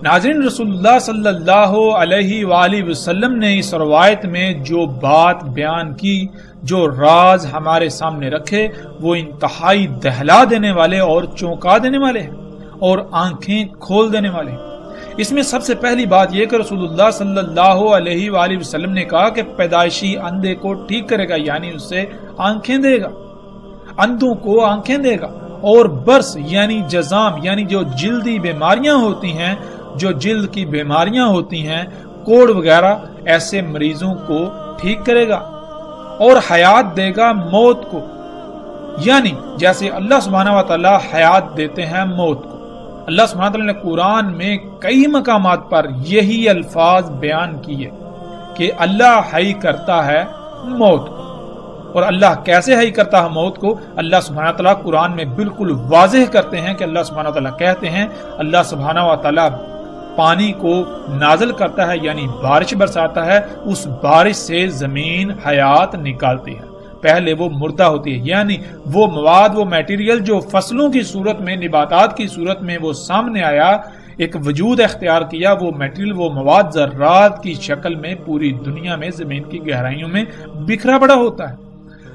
ناظرین، رسول اللہ صلی اللہ علیہ وآلہ وسلم نے اس روایت میں جو بات بیان کی، جو راز ہمارے سامنے رکھے، وہ انتہائی دہلا دینے والے اور چونکا دینے والے ہیں اور آنکھیں کھول دینے والے ہیں۔ اس میں سب سے پہلی بات یہ کہ رسول اللہ صلی اللہ علیہ وآلہ وسلم نے کہا کہ پیدائشی اندھے کو ٹھیک کرے گا، یعنی اسے آنکھیں دے گا، اندھوں کو آنکھیں دے گا، اور برس یعنی جزام یعنی جو جلدی بیماریاں ہوتی ہیں، جو جلد کی بیماریاں ہوتی ہیں، کوڑ وغیرہ، ایسے مریضوں کو ٹھیک کرے گا، اور حیات دے گا موت کو، یعنی جیسے اللہ سبحانہ و تعالی حیات دیتے ہیں موت کو۔ اللہ سبحانہ و تعالی نے قرآن میں کئی مقامات پر یہی الفاظ بیان کیے کہ اللہ حی کرتا ہے موت کو، اور اللہ کیسے حی کرتا ہے موت کو اللہ سبحانہ وتعالی قرآن میں بالکل واضح کرتے ہیں کہ اللہ سبحانہ وتعالی کہتے ہیں، اللہ سبحانہ وتعالی پانی کو نازل کرتا ہے یعنی بارش برساتا ہے، اس بارش سے زمین حیات نکالتی ہے۔ پہلے وہ مردہ ہوتی ہے، یعنی وہ مواد، وہ میٹیریل جو فصلوں کی صورت میں، نباتات کی صورت میں وہ سامنے آیا، ایک وجود اختیار کیا، وہ میٹیریل، وہ مواد ذرات کی شکل میں پوری دنیا میں زمین کی گہرائیوں میں بکھرا پڑا ہوتا ہے۔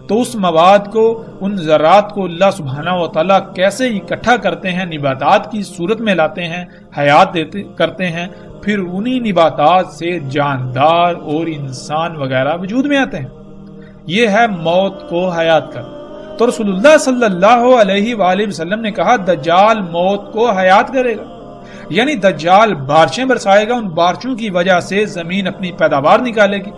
تو اس مواد کو، ان ذرات کو اللہ سبحانہ و تعالیٰ کیسے اکٹھا کرتے ہیں، نباتات کی صورت میں لاتے ہیں، حیات کرتے ہیں، پھر انہی نباتات سے جاندار اور انسان وغیرہ وجود میں آتے ہیں۔ یہ ہے موت کو حیات کر۔ تو رسول اللہ صلی اللہ علیہ وآلہ وسلم نے کہا دجال موت کو حیات کرے گا، یعنی دجال بارشیں برسائے گا، ان بارشوں کی وجہ سے زمین اپنی پیداوار نکالے گی۔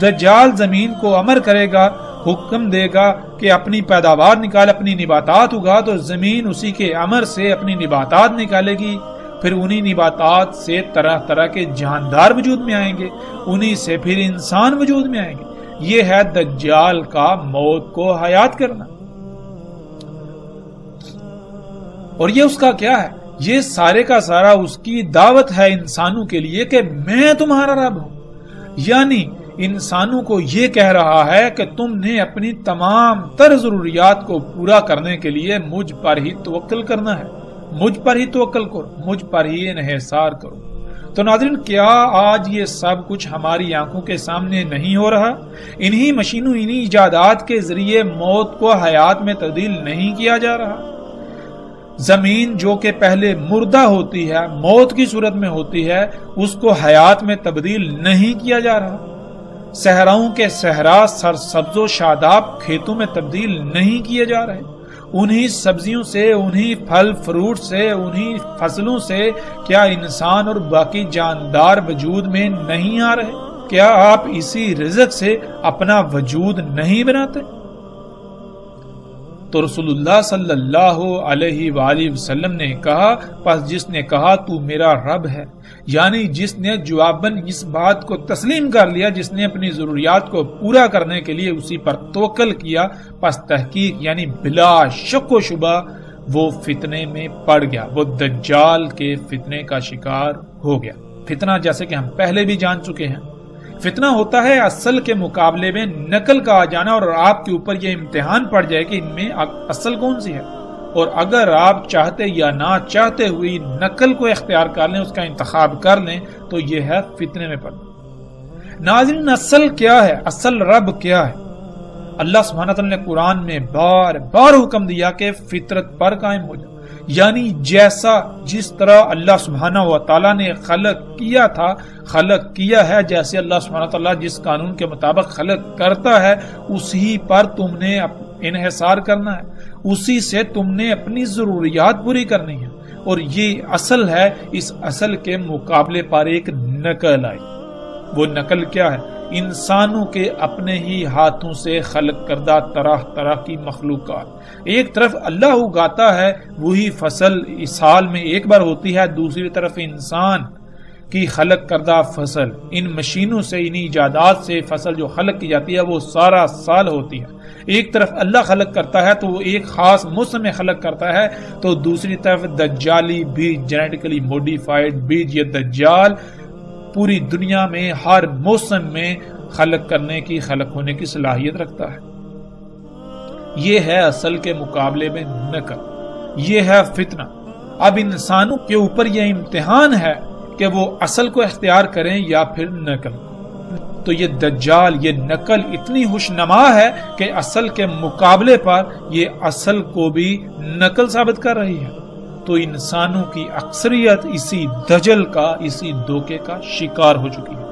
دجال زمین کو امر کرے گا، حکم دے گا کہ اپنی پیداوار نکال، اپنی نباتات اگا، تو زمین اسی کے امر سے اپنی نباتات نکالے گی، پھر انہی نباتات سے طرح طرح کے جاندار وجود میں آئیں گے، انہی سے پھر انسان وجود میں آئیں گے۔ یہ ہے دجال کا موت کو حیات کرنا۔ اور یہ اس کا کیا ہے؟ یہ سارے کا سارا اس کی دعوت ہے انسانوں کے لیے کہ میں تمہارا رب ہوں، یعنی انسانوں کو یہ کہہ رہا ہے کہ تم نے اپنی تمام تر ضروریات کو پورا کرنے کے لیے مجھ پر ہی توکل کرنا ہے، مجھ پر ہی توکل کرو، مجھ پر ہی انحصار کرو۔ تو ناظرین، کیا آج یہ سب کچھ ہماری آنکھوں کے سامنے نہیں ہو رہا؟ انہی مشینوں، انہی ایجادات کے ذریعے موت کو حیات میں تبدیل نہیں کیا جا رہا؟ زمین جو کہ پہلے مردہ ہوتی ہے، موت کی صورت میں ہوتی ہے، اس کو حیات میں تبدیل نہیں کیا جا رہا؟ صحراؤں کے صحرا سرسبز و شاداب کھیتوں میں تبدیل نہیں کیے جا رہے؟ انہی سبزیوں سے، انہی پھل فروٹ سے، انہی فصلوں سے کیا انسان اور باقی جاندار وجود میں نہیں آ رہے؟ کیا آپ اسی رزق سے اپنا وجود نہیں بناتے؟ تو رسول اللہ صلی اللہ علیہ وآلہ وسلم نے کہا، پس جس نے کہا تو میرا رب ہے، یعنی جس نے جواباً اس بات کو تسلیم کر لیا، جس نے اپنی ضروریات کو پورا کرنے کے لیے اسی پر توکل کیا، پس تحقیق یعنی بلا شک و شبہ وہ فتنے میں پڑ گیا، وہ دجال کے فتنے کا شکار ہو گیا۔ فتنہ جیسے کہ ہم پہلے بھی جان چکے ہیں، فتنہ ہوتا ہے اصل کے مقابلے میں نقل کا آ جانا، اور آپ کے اوپر یہ امتحان پڑ جائے کہ ان میں اصل کون سی ہے، اور اگر آپ چاہتے یا نہ چاہتے ہوئی نقل کو اختیار کر لیں، اس کا انتخاب کر لیں، تو یہ ہے فتنے میں پڑنا۔ ناظرین، اصل کیا ہے؟ اصل رب کیا ہے؟ اللہ سبحانہ تعالیٰ نے قرآن میں بار بار حکم دیا کہ فطرت پر قائم ہو جائے، یعنی جیسا جس طرح اللہ سبحانہ و تعالیٰ نے خلق کیا تھا، خلق کیا ہے، جیسے اللہ سبحانہ تعالیٰ جس قانون کے مطابق خلق کرتا ہے، اسی پر تم نے انحصار کرنا ہے، اسی سے تم نے اپنی ضروریات پوری کرنی ہے، اور یہ اصل ہے۔ اس اصل کے مقابلے پر ایک نقل آئی۔ وہ نقل کیا ہے؟ انسانوں کے اپنے ہی ہاتھوں سے خلق کردہ طرح طرح کی مخلوقات۔ ایک طرف اللہ اگاتا ہے، وہی فصل اس سال میں ایک بار ہوتی ہے، دوسری طرف انسان کی خلق کردہ فصل ان مشینوں سے، ان ایجادات سے فصل جو خلق کی جاتی ہے وہ سارا سال ہوتی ہے۔ ایک طرف اللہ خلق کرتا ہے تو وہ ایک خاص موسم میں خلق کرتا ہے، تو دوسری طرف دجالی بیج، جینیٹیکلی موڈیفائڈ بیج، یہ دجال پوری دنیا میں ہر موسم میں خلق کرنے کی، خلق ہونے کی صلاحیت رکھتا ہے۔ یہ ہے اصل کے مقابلے میں نقل، یہ ہے فتنہ۔ اب انسانوں کے اوپر یہ امتحان ہے کہ وہ اصل کو اختیار کریں یا پھر نقل۔ تو یہ دجال، یہ نقل اتنی خوشنما ہے کہ اصل کے مقابلے پر یہ اصل کو بھی نقل ثابت کر رہی ہے۔ تو انسانوں کی اکثریت اسی دجل کا، اسی دھوکے کا شکار ہو چکی ہے۔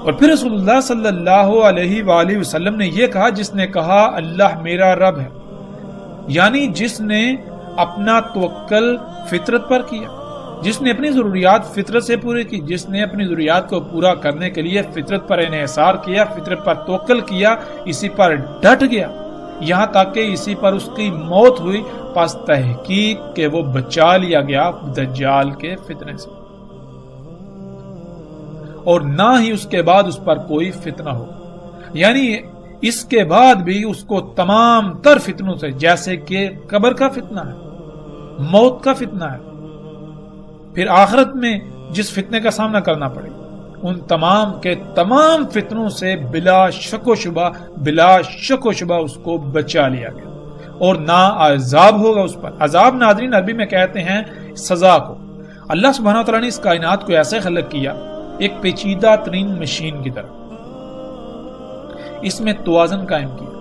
اور پھر رسول اللہ صلی اللہ علیہ وآلہ وسلم نے یہ کہا، جس نے کہا اللہ میرا رب ہے، یعنی جس نے اپنا توکل فطرت پر کیا، جس نے اپنی ضروریات فطرت سے پوری کی، جس نے اپنی ضروریات کو پورا کرنے کے لیے فطرت پر انحصار کیا، فطرت پر توکل کیا، اسی پر ڈٹ گیا، یہاں تک کہ اسی پر اس کی موت ہوئی، پس تحقیق کہ وہ بچا لیا گیا دجال کے فتنے سے، اور نہ ہی اس کے بعد اس پر کوئی فتنہ ہو۔ یعنی اس کے بعد بھی اس کو تمام تر فتنوں سے، جیسے کہ قبر کا فتنہ ہے، موت کا فتنہ ہے، پھر آخرت میں جس فتنے کا سامنا کرنا پڑے، ان تمام کے تمام فتنوں سے بلا شک و شبہ اس کو بچا لیا گیا، اور نہ عذاب ہوگا اس پر۔ عذاب ناظرین عربی میں کہتے ہیں سزا کو۔ اللہ سبحانہ وتعالیٰ نے اس کائنات کو ایسے خلق کیا، ایک پیچیدہ ترین مشین کی طرح، اس میں توازن قائم کیا۔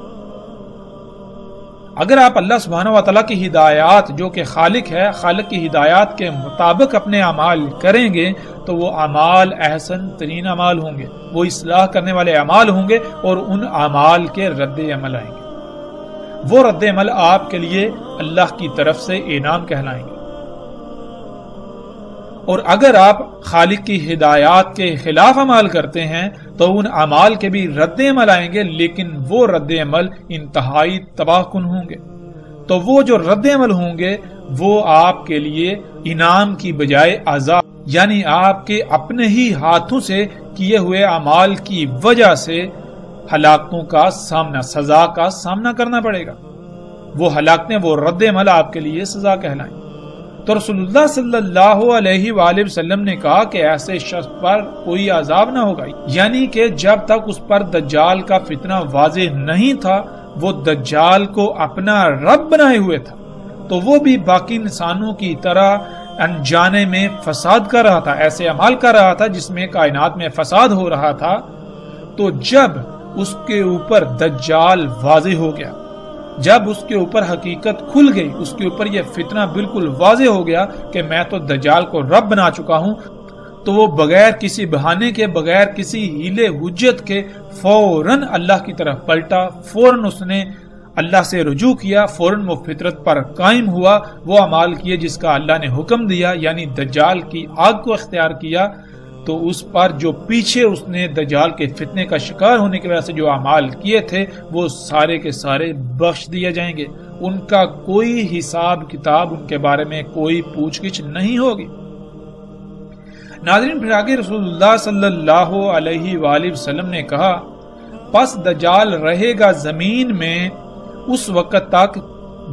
اگر آپ اللہ سبحانہ وتعالیٰ کی ہدایات، جو کہ خالق ہے، خالق کی ہدایات کے مطابق اپنے اعمال کریں گے تو وہ اعمال احسن ترین اعمال ہوں گے، وہ اصلاح کرنے والے اعمال ہوں گے، اور ان اعمال کے رد عمل آئیں گے۔ وہ رد عمل آپ کے لیے اللہ کی طرف سے انعام کہلائیں گے۔ اور اگر آپ خالق کی ہدایات کے خلاف عمل کرتے ہیں تو ان اعمال کے بھی رد عمل آئیں گے، لیکن وہ رد عمل انتہائی تباہ کن ہوں گے۔ تو وہ جو رد عمل ہوں گے وہ آپ کے لیے انعام کی بجائے عذاب، یعنی آپ کے اپنے ہی ہاتھوں سے کیے ہوئے اعمال کی وجہ سے ہلاکتوں کا سامنا، سزا کا سامنا کرنا پڑے گا۔ وہ ہلاکتیں، وہ رد عمل آپ کے لیے سزا کہلائیں۔ تو رسول اللہ صلی اللہ علیہ وآلہ وسلم نے کہا کہ ایسے شخص پر کوئی عذاب نہ ہوگا، یعنی کہ جب تک اس پر دجال کا فتنہ واضح نہیں تھا، وہ دجال کو اپنا رب بنائے ہوئے تھا، تو وہ بھی باقی انسانوں کی طرح انجانے میں فساد کر رہا تھا، ایسے عمل کر رہا تھا جس میں کائنات میں فساد ہو رہا تھا۔ تو جب اس کے اوپر دجال واضح ہو گیا، جب اس کے اوپر حقیقت کھل گئی، اس کے اوپر یہ فتنہ بالکل واضح ہو گیا کہ میں تو دجال کو رب بنا چکا ہوں، تو وہ بغیر کسی بہانے کے، بغیر کسی ہیلے حجت کے فوراً اللہ کی طرف پلٹا، فوراً اس نے اللہ سے رجوع کیا، فوراً وہ فطرت پر قائم ہوا، وہ اعمال کیے جس کا اللہ نے حکم دیا، یعنی دجال کی آگ کو اختیار کیا۔ تو اس پر جو پیچھے اس نے دجال کے فتنے کا شکار ہونے کی وجہ سے جو اعمال کیے تھے وہ سارے کے سارے بخش دیے جائیں گے، ان کا کوئی حساب کتاب، ان کے بارے میں کوئی پوچھ گچھ نہیں ہوگی۔ ناظرین، پھر آگے رسول اللہ صلی اللہ علیہ وآلہ وسلم نے کہا، پس دجال رہے گا زمین میں اس وقت تک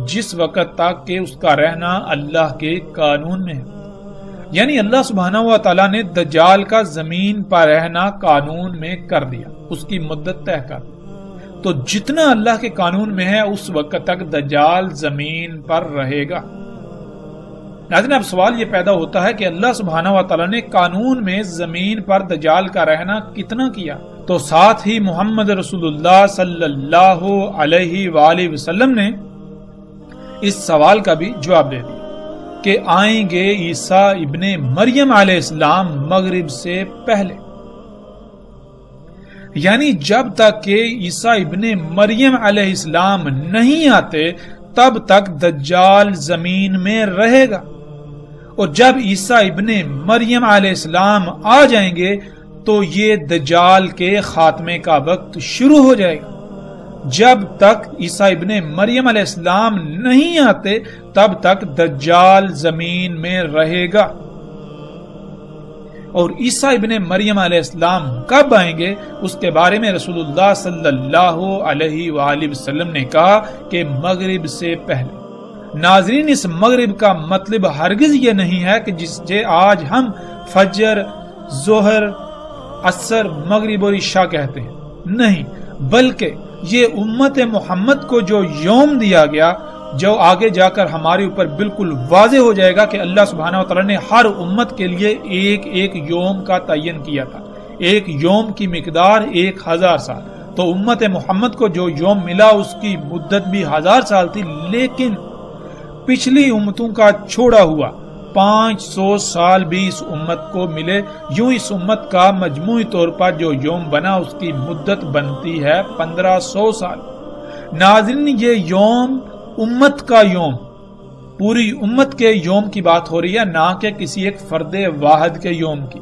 جس وقت تک کہ اس کا رہنا اللہ کے قانون میں ہے، یعنی اللہ سبحانہ و تعالیٰ نے دجال کا زمین پر رہنا قانون میں کر دیا، اس کی مدت طے کر دی، تو جتنا اللہ کے قانون میں ہے اس وقت تک دجال زمین پر رہے گا۔ ناظرین، اب سوال یہ پیدا ہوتا ہے کہ اللہ سبحانہ و تعالیٰ نے قانون میں زمین پر دجال کا رہنا کتنا کیا؟ تو ساتھ ہی محمد رسول اللہ صلی اللہ علیہ وآلہ وسلم نے اس سوال کا بھی جواب دے دیا کہ آئیں گے عیسیٰ ابن مریم علیہ السلام مغرب سے پہلے، یعنی جب تک کہ عیسیٰ ابن مریم علیہ السلام نہیں آتے تب تک دجال زمین میں رہے گا، اور جب عیسیٰ ابن مریم علیہ السلام آ جائیں گے تو یہ دجال کے خاتمے کا وقت شروع ہو جائے گا۔ جب تک عیسیٰ ابن مریم علیہ السلام نہیں آتے تب تک دجال زمین میں رہے گا، اور عیسیٰ ابن مریم علیہ السلام کب آئیں گے اس کے بارے میں رسول اللہ صلی اللہ علیہ وآلہ وسلم نے کہا کہ مغرب سے پہلے۔ ناظرین، اس مغرب کا مطلب ہرگز یہ نہیں ہے کہ جسے آج ہم فجر، ظہر، عصر، مغرب اور عشاء کہتے ہیں، نہیں، بلکہ یہ امت محمد کو جو یوم دیا گیا، جو آگے جا کر ہمارے اوپر بالکل واضح ہو جائے گا کہ اللہ سبحانہ و تعالی نے ہر امت کے لیے ایک ایک یوم کا تعین کیا تھا، ایک یوم کی مقدار 1000 سال۔ تو امت محمد کو جو یوم ملا اس کی مدت بھی 1000 سال تھی، لیکن پچھلی امتوں کا چھوڑا ہوا 500 سال بھی اس امت کو ملے۔ یوں اس امت کا مجموعی طور پر جو یوم بنا اس کی مدت بنتی ہے 1500 سال۔ ناظرین، یہ یوم امت کا یوم، پوری امت کے یوم کی بات ہو رہی ہے، نہ کہ کسی ایک فرد واحد کے یوم کی۔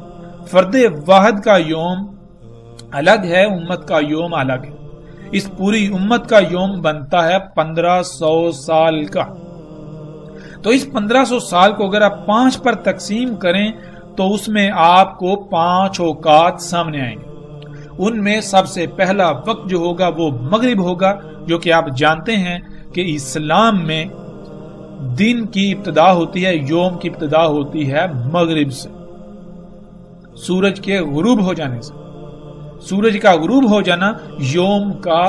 فرد واحد کا یوم الگ ہے، امت کا یوم الگ ہے۔ اس پوری امت کا یوم بنتا ہے 1500 سال کا۔ تو اس 1500 سال کو اگر آپ 5 پر تقسیم کریں تو اس میں آپ کو 5 اوقات سامنے آئیں گے۔ ان میں سب سے پہلا وقت جو ہوگا وہ مغرب ہوگا، جو کہ آپ جانتے ہیں کہ اسلام میں دن کی ابتدا ہوتی ہے، یوم کی ابتدا ہوتی ہے مغرب سے، سورج کے غروب ہو جانے سے۔ سورج کا غروب ہو جانا یوم کا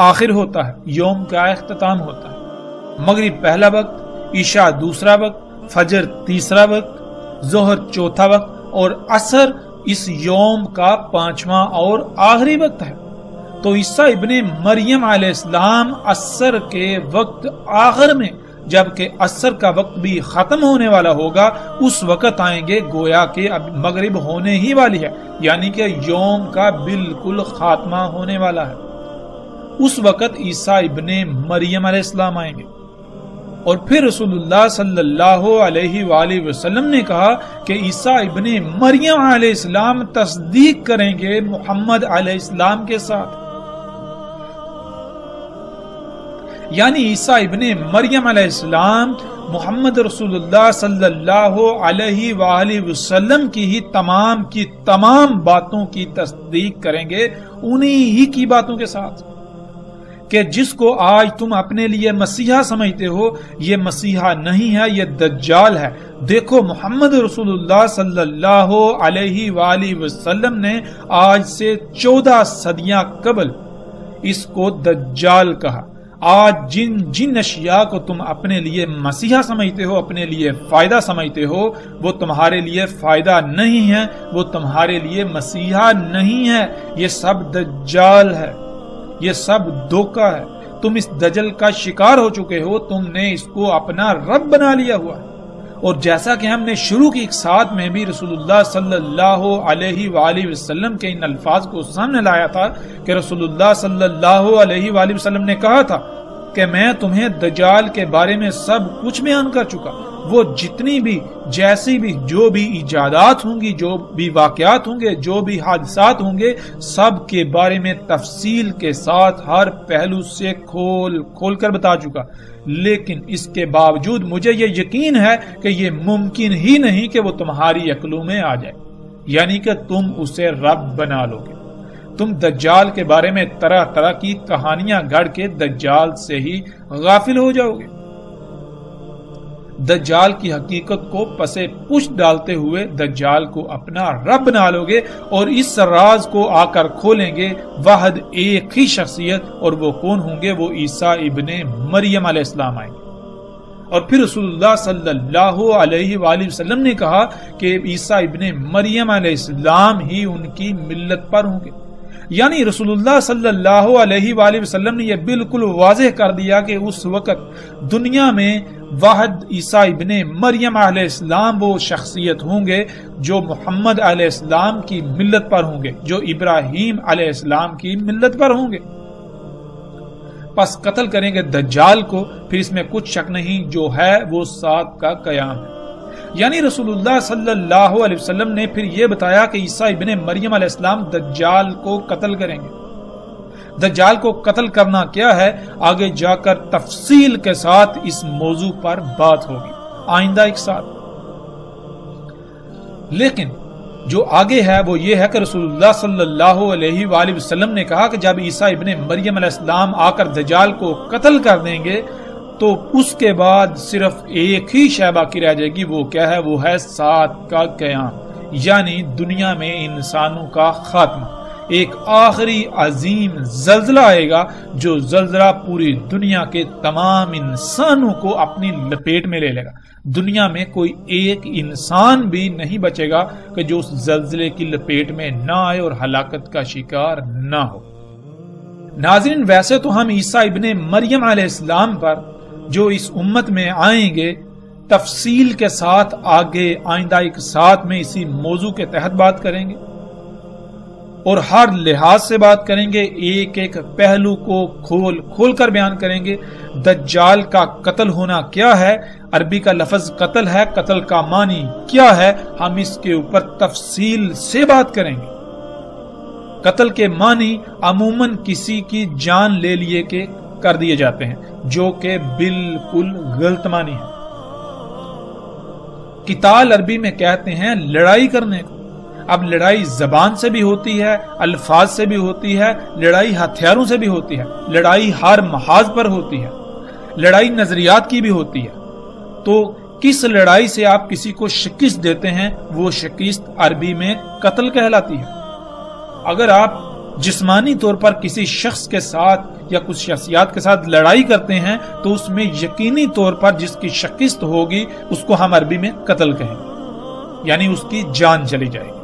آخر ہوتا ہے، یوم کا اختتام ہوتا ہے۔ مغرب پہلا وقت، عشاء دوسرا وقت، فجر تیسرا وقت، ظہر چوتھا وقت اور عصر اس یوم کا 5واں اور آخری وقت ہے۔ تو عیسیٰ ابن مریم علیہ السلام عصر کے وقت آخر میں، جبکہ عصر کا وقت بھی ختم ہونے والا ہوگا، اس وقت آئیں گے گویا کہ اب مغرب ہونے ہی والی ہے، یعنی کہ یوم کا بالکل خاتمہ ہونے والا ہے۔ اس وقت عیسیٰ ابن مریم علیہ السلام آئیں گے۔ اور پھر رسول اللہ صلی اللہ علیہ وآلہ وسلم نے کہا کہ عیسیٰ ابن مریم علیہ السلام تصدیق کریں گے محمد علیہ السلام کے ساتھ، یعنی عیسیٰ ابن مریم علیہ السلام محمد رسول اللہ صلی اللہ علیہ وآلہ وسلم کی ہی تمام باتوں کی تصدیق کریں گے، انہی ہی کی باتوں کے ساتھ، کہ جس کو آج تم اپنے لیے مسیحا سمجھتے ہو، یہ مسیحا نہیں ہے، یہ دجال ہے۔ دیکھو، محمد رسول اللہ صلی اللہ علیہ وآلہ وسلم نے آج سے 14 صدیاں قبل اس کو دجال کہا۔ آج جن اشیاء کو تم اپنے لیے مسیحا سمجھتے ہو، اپنے لیے فائدہ سمجھتے ہو، وہ تمہارے لیے فائدہ نہیں ہے، وہ تمہارے لیے مسیحا نہیں ہے، یہ سب دجال ہے، یہ سب دھوکہ ہے۔ تم اس دجل کا شکار ہو چکے ہو، تم نے اس کو اپنا رب بنا لیا ہوا ہے۔ اور جیسا کہ ہم نے شروع کی ایک ساتھ میں بھی رسول اللہ صلی اللہ علیہ وآلہ وسلم کے ان الفاظ کو سامنے لایا تھا کہ رسول اللہ صلی اللہ علیہ وآلہ وسلم نے کہا تھا کہ میں تمہیں دجال کے بارے میں سب کچھ بیان کر چکا، وہ جتنی بھی جیسی بھی جو بھی ایجادات ہوں گی، جو بھی واقعات ہوں گے، جو بھی حادثات ہوں گے، سب کے بارے میں تفصیل کے ساتھ ہر پہلو سے کھول کر بتا چکا۔ لیکن اس کے باوجود مجھے یہ یقین ہے کہ یہ ممکن ہی نہیں کہ وہ تمہاری عقلوں میں آ جائے، یعنی کہ تم اسے رب بنا لو گے۔ تم دجال کے بارے میں طرح طرح کی کہانیاں گھڑ کے دجال سے ہی غافل ہو جاؤ گے۔ دجال کی حقیقت کو پسے پش ڈالتے ہوئے دجال کو اپنا رب بنا لو گے اور اس راز کو آ کر کھولیں گے واحد ایک ہی شخصیت، اور وہ کون ہوں گے؟ وہ عیسیٰ ابن مریم علیہ السلام آئیں گے۔ اور پھر رسول اللہ صلی اللہ علیہ وآلہ وسلم نے کہا کہ عیسیٰ ابن مریم علیہ السلام ہی ان کی ملت پر ہوں گے، یعنی رسول اللہ صلی اللہ علیہ وآلہ وسلم نے یہ بالکل واضح کر دیا کہ اس وقت دنیا میں واحد عیسیٰ ابن مریم علیہ السلام وہ شخصیت ہوں گے جو محمد علیہ السلام کی ملت پر ہوں گے، جو ابراہیم علیہ السلام کی ملت پر ہوں گے۔ پس قتل کریں گے دجال کو، پھر اس میں کچھ شک نہیں، جو ہے وہ ساتھ کا قیام ہے۔ یعنی رسول اللہ صلی اللہ علیہ وسلم نے پھر یہ بتایا کہ عیسیٰ ابن مریم علیہ السلام دجال کو قتل کریں گے۔ دجال کو قتل کرنا کیا ہے، آگے جا کر تفصیل کے ساتھ اس موضوع پر بات ہوگی آئندہ ایک ساتھ۔ لیکن جو آگے ہے وہ یہ ہے کہ رسول اللہ صلی اللہ علیہ وآلہ وسلم نے کہا کہ جب عیسیٰ ابن مریم علیہ السلام آ کر دجال کو قتل کر دیں گے تو اس کے بعد صرف ایک ہی شے باقی رہ جائے گی، وہ کیا ہے؟ وہ ہے سات کا قیام، یعنی دنیا میں انسانوں کا خاتمہ۔ ایک آخری عظیم زلزلہ آئے گا جو زلزلہ پوری دنیا کے تمام انسانوں کو اپنی لپیٹ میں لے لے گا۔ دنیا میں کوئی ایک انسان بھی نہیں بچے گا کہ جو اس زلزلے کی لپیٹ میں نہ آئے اور ہلاکت کا شکار نہ ہو۔ ناظرین، ویسے تو ہم عیسیٰ ابن مریم علیہ السلام پر جو اس امت میں آئیں گے تفصیل کے ساتھ آگے آئندہ ایک ساتھ میں اسی موضوع کے تحت بات کریں گے اور ہر لحاظ سے بات کریں گے، ایک ایک پہلو کو کھول کر بیان کریں گے۔ دجال کا قتل ہونا کیا ہے، عربی کا لفظ قتل ہے، قتل کا معنی کیا ہے، ہم اس کے اوپر تفصیل سے بات کریں گے۔ قتل کے معنی عموماً کسی کی جان لے لیے کے کر دیے جاتے ہیں، جو کہ بالکل غلط معنی ہے۔ قتال عربی میں کہتے ہیں لڑائی کرنے کو۔ اب لڑائی زبان سے بھی ہوتی ہے، الفاظ سے بھی ہوتی ہے، لڑائی ہتھیاروں سے بھی ہوتی ہے، لڑائی ہر محاذ پر ہوتی ہے، لڑائی نظریات کی بھی ہوتی ہے۔ تو کس لڑائی سے آپ کسی کو شکست دیتے ہیں وہ شکست عربی میں قتل کہلاتی ہے۔ اگر آپ جسمانی طور پر کسی شخص کے ساتھ یا کچھ شخصیات کے ساتھ لڑائی کرتے ہیں تو اس میں یقینی طور پر جس کی شکست ہوگی اس کو ہم عربی میں قتل کہیں گے، یعنی اس کی جان چلی جائے گی۔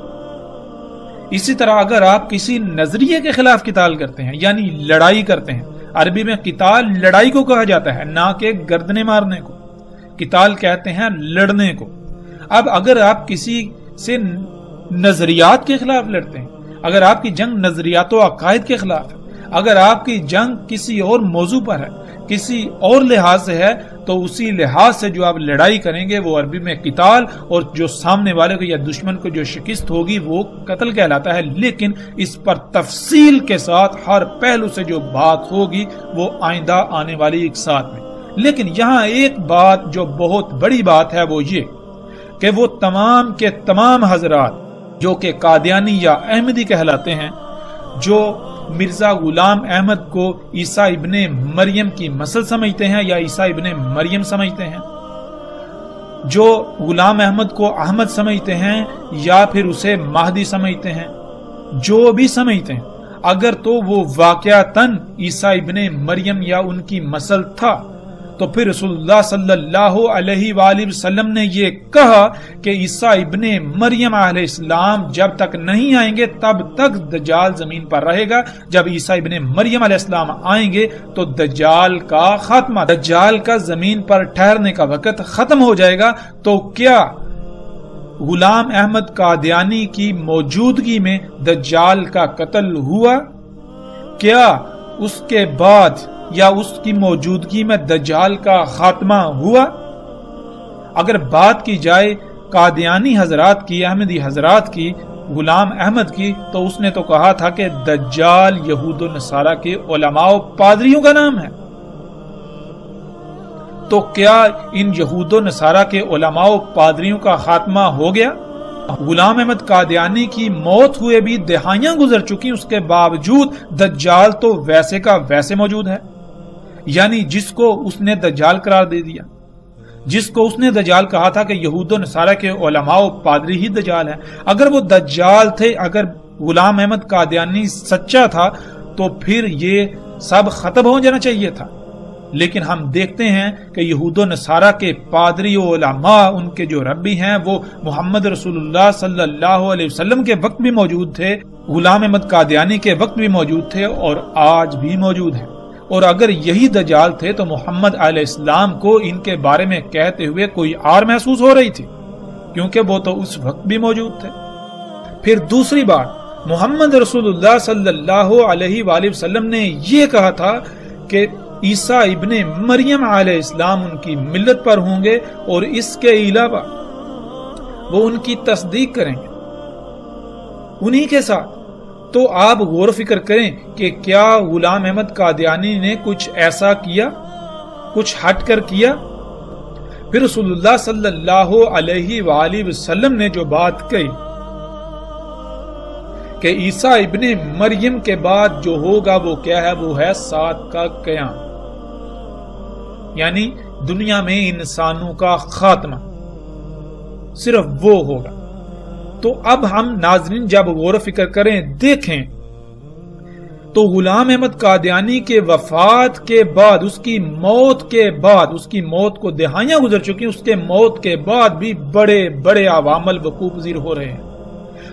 اسی طرح اگر آپ کسی نظریے کے خلاف قتال کرتے ہیں یعنی لڑائی کرتے ہیں، عربی میں قتال لڑائی کو کہا جاتا ہے، نہ کہ گردنے مارنے کو۔ قتال کہتے ہیں لڑنے کو۔ اب اگر آپ کسی سے نظریات کے خلاف لڑتے ہیں، اگر آپ کی جنگ نظریات و عقائد کے خلاف ہے، اگر آپ کی جنگ کسی اور موضوع پر ہے، کسی اور لحاظ سے ہے، تو اسی لحاظ سے جو آپ لڑائی کریں گے وہ عربی میں قتال، اور جو سامنے والے کو یا دشمن کو جو شکست ہوگی وہ قتل کہلاتا ہے۔ لیکن اس پر تفصیل کے ساتھ ہر پہلو سے جو بات ہوگی وہ آئندہ آنے والی ایک ساتھ میں۔ لیکن یہاں ایک بات جو بہت بڑی بات ہے وہ یہ کہ وہ تمام کے تمام حضرات جو کہ قادیانی یا احمدی کہلاتے ہیں، جو مرزا غلام احمد کو عیسیٰ ابن مریم کی نسل سمجھتے ہیں یا عیسیٰ ابن مریم سمجھتے ہیں، جو غلام احمد کو احمد سمجھتے ہیں یا پھر اسے مہدی سمجھتے ہیں، جو بھی سمجھتے ہیں، اگر تو وہ واقعتاً عیسیٰ ابن مریم یا ان کی نسل تھا تو پھر رسول اللہ صلی اللہ علیہ وآلہ وسلم نے یہ کہا کہ عیسیٰ ابن مریم علیہ السلام جب تک نہیں آئیں گے تب تک دجال زمین پر رہے گا، جب عیسیٰ ابن مریم علیہ السلام آئیں گے تو دجال کا خاتمہ، دجال کا زمین پر ٹھہرنے کا وقت ختم ہو جائے گا۔ تو کیا غلام احمد قادیانی کی موجودگی میں دجال کا قتل ہوا؟ کیا اس کے بعد یا اس کی موجودگی میں دجال کا خاتمہ ہوا؟ اگر بات کی جائے قادیانی حضرات کی، احمدی حضرات کی، غلام احمد کی، تو اس نے تو کہا تھا کہ دجال یہود و نصارہ کے علماء و پادریوں کا نام ہے۔ تو کیا ان یہود و نصارہ کے علماء و پادریوں کا خاتمہ ہو گیا؟ غلام احمد قادیانی کی موت ہوئے بھی دہائیاں گزر چکی، اس کے باوجود دجال تو ویسے کا ویسے موجود ہے، یعنی جس کو اس نے دجال قرار دے دیا، جس کو اس نے دجال کہا تھا کہ یہود و نصارہ کے علماء و پادری ہی دجال ہیں۔ اگر وہ دجال تھے، اگر غلام احمد قادیانی سچا تھا تو پھر یہ سب ختم ہو جانا چاہیے تھا۔ لیکن ہم دیکھتے ہیں کہ یہود و نصارہ کے پادری و علماء، ان کے جو ربی ہیں، وہ محمد رسول اللہ صلی اللہ علیہ وسلم کے وقت بھی موجود تھے، غلام احمد قادیانی کے وقت بھی موجود تھے اور آج بھی موجود ہیں۔ اور اگر یہی دجال تھے تو محمد علیہ السلام کو ان کے بارے میں کہتے ہوئے کوئی آر محسوس ہو رہی تھی، کیونکہ وہ تو اس وقت بھی موجود تھے۔ پھر دوسری بات، محمد رسول اللہ صلی اللہ علیہ وآلہ وسلم نے یہ کہا تھا کہ عیسیٰ ابن مریم علیہ السلام ان کی ملت پر ہوں گے اور اس کے علاوہ وہ ان کی تصدیق کریں گے انہی کے ساتھ۔ تو آپ غور و فکر کریں کہ کیا غلام احمد قادیانی نے کچھ ایسا کیا، کچھ ہٹ کر کیا؟ پھر رسول اللہ صلی اللہ علیہ وآلہ وسلم نے جو بات کہی کہ عیسیٰ ابن مریم کے بعد جو ہوگا وہ کیا ہے؟ وہ ہے سات کا قیام، یعنی دنیا میں انسانوں کا خاتمہ، صرف وہ ہوگا۔ تو اب ہم ناظرین جب غور و فکر کریں، دیکھیں تو غلام احمد قادیانی کے وفات کے بعد، اس کی موت کے بعد، اس کی موت کو دہائیاں گزر چکی، اس کے موت کے بعد بھی بڑے بڑے عوامل وقوع پذیر ہو رہے ہیں۔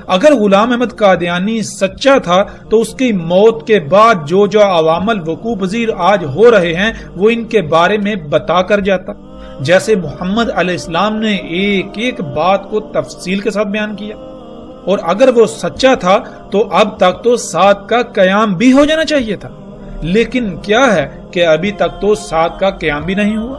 اگر غلام احمد قادیانی سچا تھا تو اس کی موت کے بعد جو عوامل وقوع پذیر آج ہو رہے ہیں وہ ان کے بارے میں بتا کر جاتا، جیسے محمد علیہ السلام نے ایک ایک بات کو تفصیل کے ساتھ بیان کیا۔ اور اگر وہ سچا تھا تو اب تک تو سات کا قیام بھی ہو جانا چاہیے تھا، لیکن کیا ہے کہ ابھی تک تو سات کا قیام بھی نہیں ہوا۔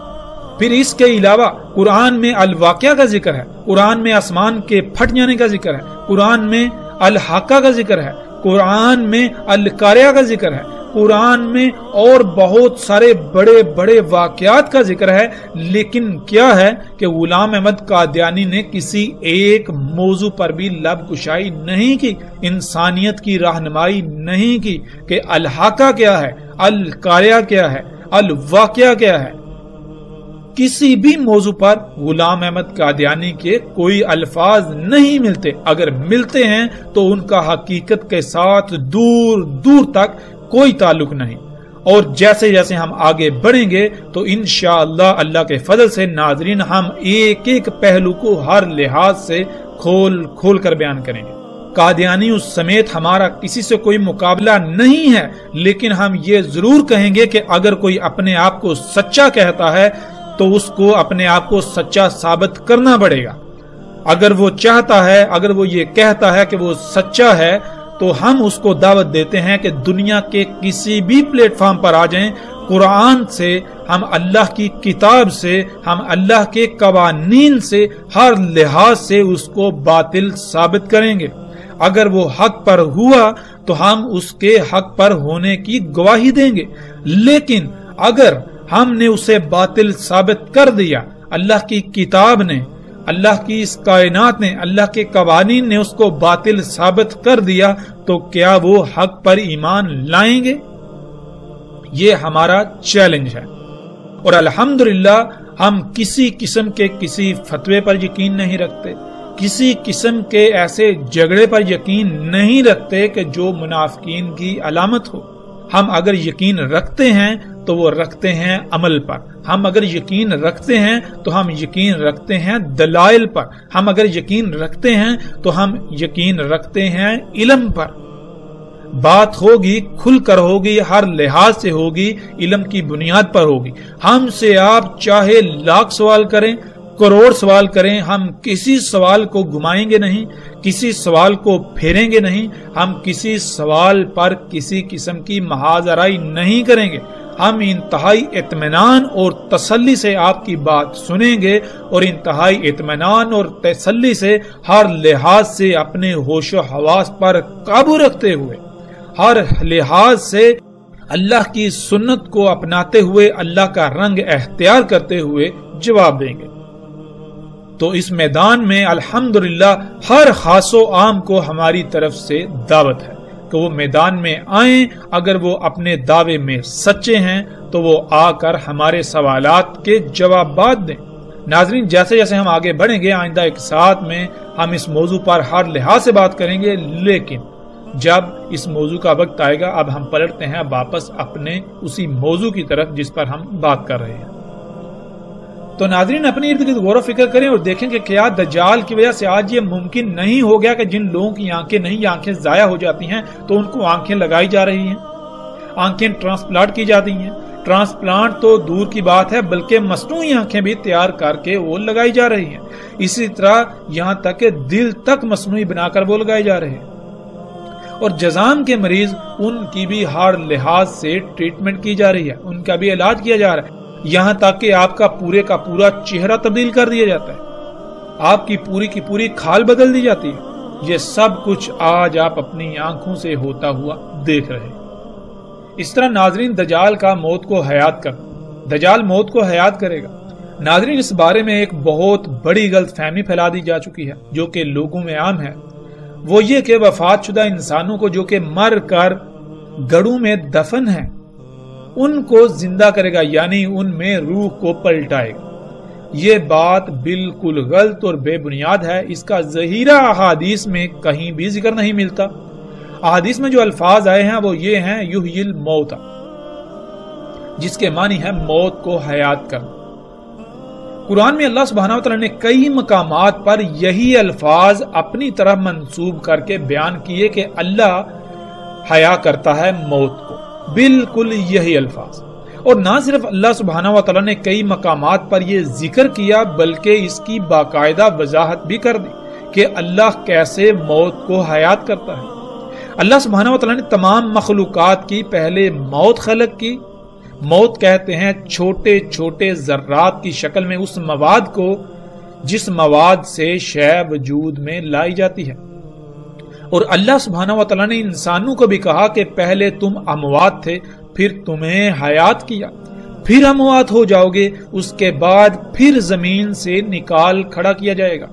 پھر اس کے علاوہ قرآن میں الواقعہ کا ذکر ہے، قرآن میں آسمان کے پھٹ جانے کا ذکر ہے، قرآن میں الحاقہ کا ذکر ہے، قرآن میں القاریہ کا ذکر ہے، قرآن میں اور بہت سارے بڑے بڑے واقعات کا ذکر ہے، لیکن کیا ہے کہ غلام احمد قادیانی نے کسی ایک موضوع پر بھی لب کشائی نہیں کی، انسانیت کی رہنمائی نہیں کی کہ الحاقہ کیا ہے، القاریہ کیا ہے، الواقعہ کیا ہے۔ کسی بھی موضوع پر غلام احمد قادیانی کے کوئی الفاظ نہیں ملتے، اگر ملتے ہیں تو ان کا حقیقت کے ساتھ دور دور تک کوئی تعلق نہیں۔ اور جیسے جیسے ہم آگے بڑھیں گے تو انشاءاللہ اللہ کے فضل سے ناظرین ہم ایک ایک پہلو کو ہر لحاظ سے کھول کھول کر بیان کریں گے۔ قادیانی اس سمیت ہمارا کسی سے کوئی مقابلہ نہیں ہے، لیکن ہم یہ ضرور کہیں گے کہ اگر کوئی اپنے آپ کو سچا کہتا ہے تو اس کو اپنے آپ کو سچا ثابت کرنا پڑے گا۔ اگر وہ چاہتا ہے، اگر وہ یہ کہتا ہے کہ وہ سچا ہے، تو ہم اس کو دعوت دیتے ہیں کہ دنیا کے کسی بھی پلیٹ فارم پر آ جائیں، قرآن سے، ہم اللہ کی کتاب سے، ہم اللہ کے قوانین سے، ہر لحاظ سے اس کو باطل ثابت کریں گے۔ اگر وہ حق پر ہوا تو ہم اس کے حق پر ہونے کی گواہی دیں گے، لیکن اگر ہم نے اسے باطل ثابت کر دیا، اللہ کی کتاب نے، اللہ کی اس کائنات نے، اللہ کے قوانین نے اس کو باطل ثابت کر دیا، تو کیا وہ حق پر ایمان لائیں گے؟ یہ ہمارا چیلنج ہے۔ اور الحمدللہ ہم کسی قسم کے کسی فتوے پر یقین نہیں رکھتے، کسی قسم کے ایسے جھگڑے پر یقین نہیں رکھتے کہ جو منافقین کی علامت ہو۔ ہم اگر یقین رکھتے ہیں تو وہ رکھتے ہیں عمل پر، ہم اگر یقین رکھتے ہیں تو ہم یقین رکھتے ہیں دلائل پر، ہم اگر یقین رکھتے ہیں تو ہم یقین رکھتے ہیں علم پر۔ بات ہوگی کھل کر ہوگی، ہر لحاظ سے ہوگی، علم کی بنیاد پر ہوگی۔ ہم سے آپ چاہے لاکھ سوال کریں، کروڑ سوال کریں، ہم کسی سوال کو گھمائیں گے نہیں، کسی سوال کو پھیریں گے نہیں، ہم کسی سوال پر کسی قسم کی محاذ آرائی نہیں کریں گے۔ ہم انتہائی اطمینان اور تسلی سے آپ کی بات سنیں گے، اور انتہائی اطمینان اور تسلی سے ہر لحاظ سے اپنے ہوش و حواس پر قابو رکھتے ہوئے، ہر لحاظ سے اللہ کی سنت کو اپناتے ہوئے، اللہ کا رنگ اختیار کرتے ہوئے جواب دیں گے۔ تو اس میدان میں الحمدللہ ہر خاص و عام کو ہماری طرف سے دعوت ہے کہ وہ میدان میں آئیں۔ اگر وہ اپنے دعوے میں سچے ہیں تو وہ آ کر ہمارے سوالات کے جوابات دیں۔ ناظرین جیسے جیسے ہم آگے بڑھیں گے، آئندہ ایک ساتھ میں ہم اس موضوع پر ہر لحاظ سے بات کریں گے، لیکن جب اس موضوع کا وقت آئے گا اب ہم پلٹتے ہیں واپس اپنے اسی موضوع کی طرف جس پر ہم بات کر رہے ہیں۔ تو ناظرین اپنی ارد گرد غور و فکر کریں اور دیکھیں کہ کیا دجال کی وجہ سے آج یہ ممکن نہیں ہو گیا کہ جن لوگوں کی آنکھیں نہیں یا آنکھیں ضائع ہو جاتی ہیں تو ان کو آنکھیں لگائی جا رہی ہیں، آنکھیں ٹرانسپلانٹ کی جاتی ہیں۔ ٹرانسپلانٹ تو دور کی بات ہے، بلکہ مصنوعی آنکھیں بھی تیار کر کے وہ لگائی جا رہی ہیں۔ اسی طرح یہاں تک کہ دل تک مصنوعی بنا کر وہ لگائے جا رہے ہیں۔ اور جذام کے مریض، ان کی بھی ہر لحاظ سے ٹریٹمنٹ کی جا رہی ہے، ان کا بھی علاج کیا جا رہا ہے، یہاں تک کہ آپ کا پورا چہرہ تبدیل کر دیا جاتا ہے، آپ کی پوری کھال بدل دی جاتی ہے۔ یہ سب کچھ آج آپ اپنی آنکھوں سے ہوتا ہوا دیکھ رہے ہیں۔ اس طرح ناظرین دجال کا موت کو حیات کر، دجال موت کو حیات کرے گا۔ ناظرین اس بارے میں ایک بہت بڑی غلط فہمی پھیلا دی جا چکی ہے جو کہ لوگوں میں عام ہے۔ وہ یہ کہ وفات شدہ انسانوں کو جو کہ مر کر گڑوں میں دفن ہیں ان کو زندہ کرے گا، یعنی ان میں روح کو پلٹائے گا۔ یہ بات بالکل غلط اور بے بنیاد ہے، اس کا ذخیرہ احادیث میں کہیں بھی ذکر نہیں ملتا۔ احادیث میں جو الفاظ آئے ہیں وہ یہ ہیں یحیی الموت، جس کے معنی ہے موت کو حیات کرنا۔ قرآن میں اللہ سبحانہ وتعالی نے کئی مقامات پر یہی الفاظ اپنی طرف منسوب کر کے بیان کیے کہ اللہ حیا کرتا ہے موت کو، بالکل یہی الفاظ۔ اور نہ صرف اللہ سبحانہ وتعالی نے کئی مقامات پر یہ ذکر کیا بلکہ اس کی باقاعدہ وضاحت بھی کر دی کہ اللہ کیسے موت کو حیات کرتا ہے۔ اللہ سبحانہ وتعالی نے تمام مخلوقات کی پہلے موت خلق کی۔ موت کہتے ہیں چھوٹے چھوٹے ذرات کی شکل میں اس مواد کو جس مواد سے شے وجود میں لائی جاتی ہے۔ اور اللہ سبحانہ وتعالی نے انسانوں کو بھی کہا کہ پہلے تم اموات تھے، پھر تمہیں حیات کیا، پھر اموات ہو جاؤ گے، اس کے بعد پھر زمین سے نکال کھڑا کیا جائے گا۔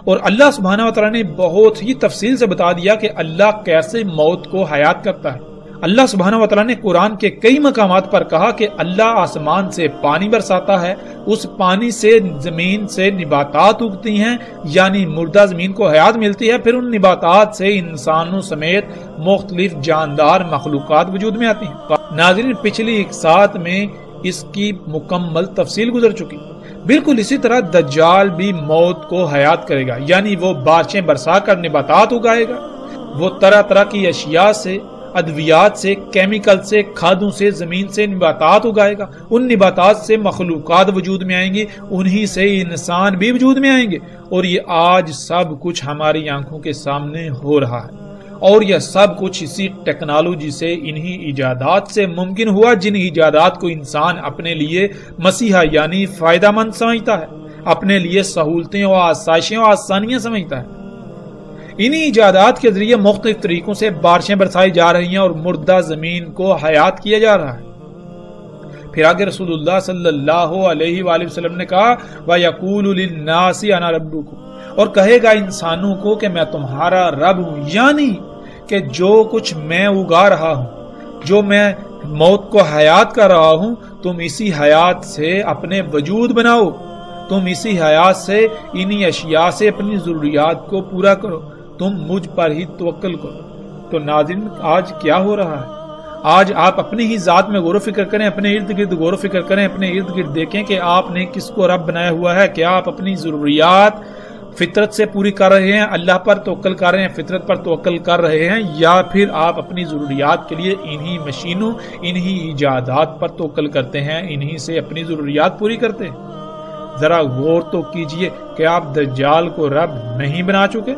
اور اللہ سبحانہ وتعالی نے بہت ہی تفصیل سے بتا دیا کہ اللہ کیسے موت کو حیات کرتا ہے۔ اللہ سبحانہ وتعالی نے قرآن کے کئی مقامات پر کہا کہ اللہ آسمان سے پانی برساتا ہے، اس پانی سے زمین سے نباتات اگتی ہیں، یعنی مردہ زمین کو حیات ملتی ہے، پھر ان نباتات سے انسانوں سمیت مختلف جاندار مخلوقات وجود میں آتی ہیں۔ ناظرین، پچھلی ایک ساتھ میں اس کی مکمل تفصیل گزر چکی۔ بالکل اسی طرح دجال بھی موت کو حیات کرے گا، یعنی وہ بارشیں برسا کر نباتات اگائے گا، وہ طرح طرح کی اشیاء سے، ادویات سے، کیمیکل سے، کھادوں سے، زمین سے نباتات اگائے گا، ان نباتات سے مخلوقات وجود میں آئیں گی، انہی سے انسان بھی وجود میں آئیں گے۔ اور یہ آج سب کچھ ہماری آنکھوں کے سامنے ہو رہا ہے، اور یہ سب کچھ اسی ٹیکنالوجی سے، انہی ایجادات سے ممکن ہوا جن ایجادات کو انسان اپنے لیے مسیحا یعنی فائدہ مند سمجھتا ہے، اپنے لیے سہولتیں اور آسائشیں اور آسانیاں سمجھتا ہے۔ انہی ایجادات کے ذریعے مختلف طریقوں سے بارشیں برسائی جا رہی ہیں اور مردہ زمین کو حیات کیا جا رہا ہے۔ پھر آگے رسول اللہ صلی اللہ علیہ وآلہ وسلم نے کہا وَيَقُولُ لِلنَّاسِ أَنَا رَبُّكُمْ، اور کہے گا انسانوں کو کہ میں تمہارا رب ہوں، یعنی کہ جو کچھ میں اگا رہا ہوں، جو میں موت کو حیات کر رہا ہوں، تم اسی حیات سے اپنے وجود بناؤ، تم اسی حیات سے، انہی اشیاء سے اپنی ضروریات کو پورا کرو، تم مجھ پر ہی توکل کرو۔ تو ناظرین، آج کیا ہو رہا ہے؟ آج آپ اپنی ہی ذات میں غور و فکر کریں، اپنے ارد گرد غور و فکر کریں، اپنے ارد گرد دیکھیں کہ آپ نے کس کو رب بنایا ہوا ہے۔ کیا آپ اپنی ضروریات فطرت سے پوری کر رہے ہیں، اللہ پر توکل کر رہے ہیں، فطرت پر توکل کر رہے ہیں، یا پھر آپ اپنی ضروریات کے لیے انہی مشینوں، انہی ایجادات پر توکل کرتے ہیں، انہی سے اپنی ضروریات پوری کرتے ہیں؟ ذرا غور تو کیجئے کہ آپ دجال کو رب نہیں بنا چکے۔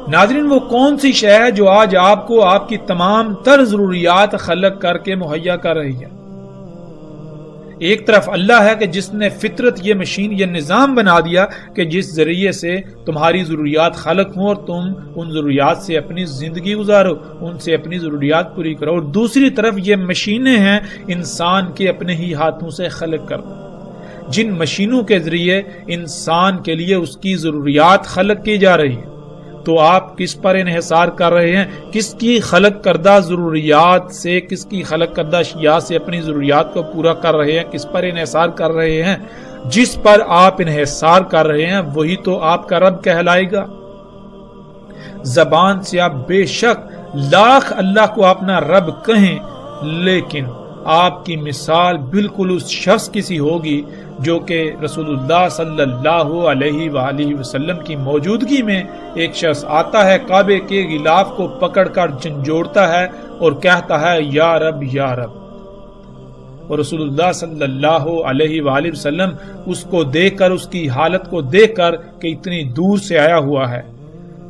ناظرین، وہ کون سی شے ہے جو آج آپ کو آپ کی تمام تر ضروریات خلق کر کے مہیا کر رہی ہے؟ ایک طرف اللہ ہے کہ جس نے فطرت، یہ مشین، یہ نظام بنا دیا کہ جس ذریعے سے تمہاری ضروریات خلق ہوں اور تم ان ضروریات سے اپنی زندگی گزارو، ان سے اپنی ضروریات پوری کرو، اور دوسری طرف یہ مشینیں ہیں انسان کے اپنے ہی ہاتھوں سے خلق کرنا، جن مشینوں کے ذریعے انسان کے لیے اس کی ضروریات خلق کی جا رہی ہیں۔ تو آپ کس پر انحصار کر رہے ہیں؟ کس کی خلق کردہ ضروریات سے، کس کی خلق کردہ اشیاء سے اپنی ضروریات کو پورا کر رہے ہیں؟ کس پر انحصار کر رہے ہیں؟ جس پر آپ انحصار کر رہے ہیں وہی تو آپ کا رب کہلائے گا۔ زبان سے آپ بے شک لاکھ اللہ کو اپنا رب کہیں، لیکن آپ کی مثال بالکل اس شخص کی سی ہوگی جو کہ رسول اللہ صلی اللہ علیہ وآلہ وسلم کی موجودگی میں ایک شخص آتا ہے، کعبے کے غلاف کو پکڑ کر جھنجھوڑتا ہے اور کہتا ہے یا رب یا رب، اور رسول اللہ صلی اللہ علیہ وآلہ وسلم اس کو دیکھ کر، اس کی حالت کو دیکھ کر کہ اتنی دور سے آیا ہوا ہے،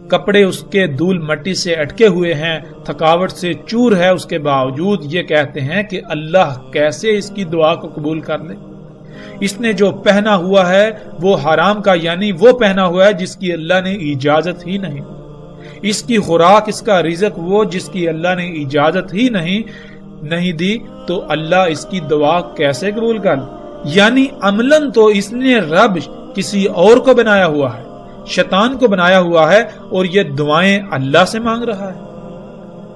کپڑے اس کے دھول مٹی سے اٹکے ہوئے ہیں، تھکاوٹ سے چور ہے، اس کے باوجود یہ کہتے ہیں کہ اللہ کیسے اس کی دعا کو قبول کر لے۔ اس نے جو پہنا ہوا ہے وہ حرام کا، یعنی وہ پہنا ہوا ہے جس کی اللہ نے اجازت ہی نہیں، اس کی خوراک، اس کا رزق وہ جس کی اللہ نے اجازت ہی نہیں دی، تو اللہ اس کی دعا کیسے قبول کر لے؟ یعنی عملاً تو اس نے رب کسی اور کو بنایا ہوا ہے، شیطان کو بنایا ہوا ہے اور یہ دعائیں اللہ سے مانگ رہا ہے،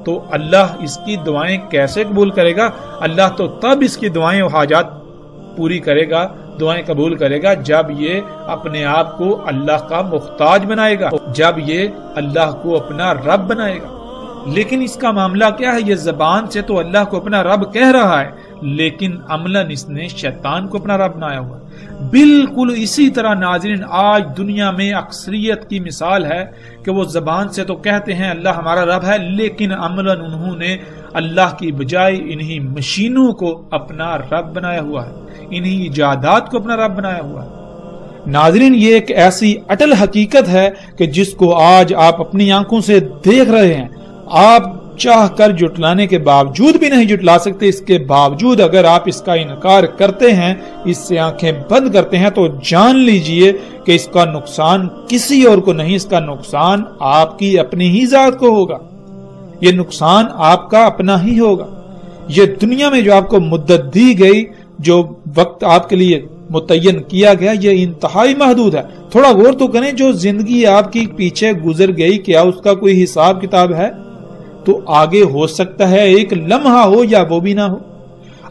تو اللہ اس کی دعائیں کیسے قبول کرے گا؟ اللہ تو تب اس کی دعائیں و حاجات پوری کرے گا، دعائیں قبول کرے گا جب یہ اپنے آپ کو اللہ کا محتاج بنائے گا، جب یہ اللہ کو اپنا رب بنائے گا۔ لیکن اس کا معاملہ کیا ہے؟ یہ زبان سے تو اللہ کو اپنا رب کہہ رہا ہے، لیکن عملاً اس نے شیطان کو اپنا رب بنایا ہوا ہے۔ بالکل اسی طرح ناظرین آج دنیا میں اکثریت کی مثال ہے کہ وہ زبان سے تو کہتے ہیں اللہ ہمارا رب ہے، لیکن عملاً انہوں نے اللہ کی بجائے انہی مشینوں کو اپنا رب بنایا ہوا ہے، انہی ایجادات کو اپنا رب بنایا ہوا ہے۔ ناظرین یہ ایک ایسی اٹل حقیقت ہے کہ جس کو آج آپ اپنی آنکھوں سے دیکھ رہے ہیں، آپ چاہ کر جٹلانے کے باوجود بھی نہیں جٹلا سکتے۔ اس کے باوجود اگر آپ اس کا انکار کرتے ہیں، اس سے آنکھیں بند کرتے ہیں، تو جان لیجئے کہ اس کا نقصان کسی اور کو نہیں، اس کا نقصان آپ کی اپنی ہی ذات کو ہوگا، یہ نقصان آپ کا اپنا ہی ہوگا۔ یہ دنیا میں جو آپ کو مدت دی گئی، جو وقت آپ کے لیے متعین کیا گیا، یہ انتہائی محدود ہے۔ تھوڑا غور تو کریں، جو زندگی آپ کی پیچھے گزر گئی کیا اس کا کوئی حساب کتاب ہے؟ تو آگے ہو سکتا ہے ایک لمحہ ہو یا وہ بھی نہ ہو،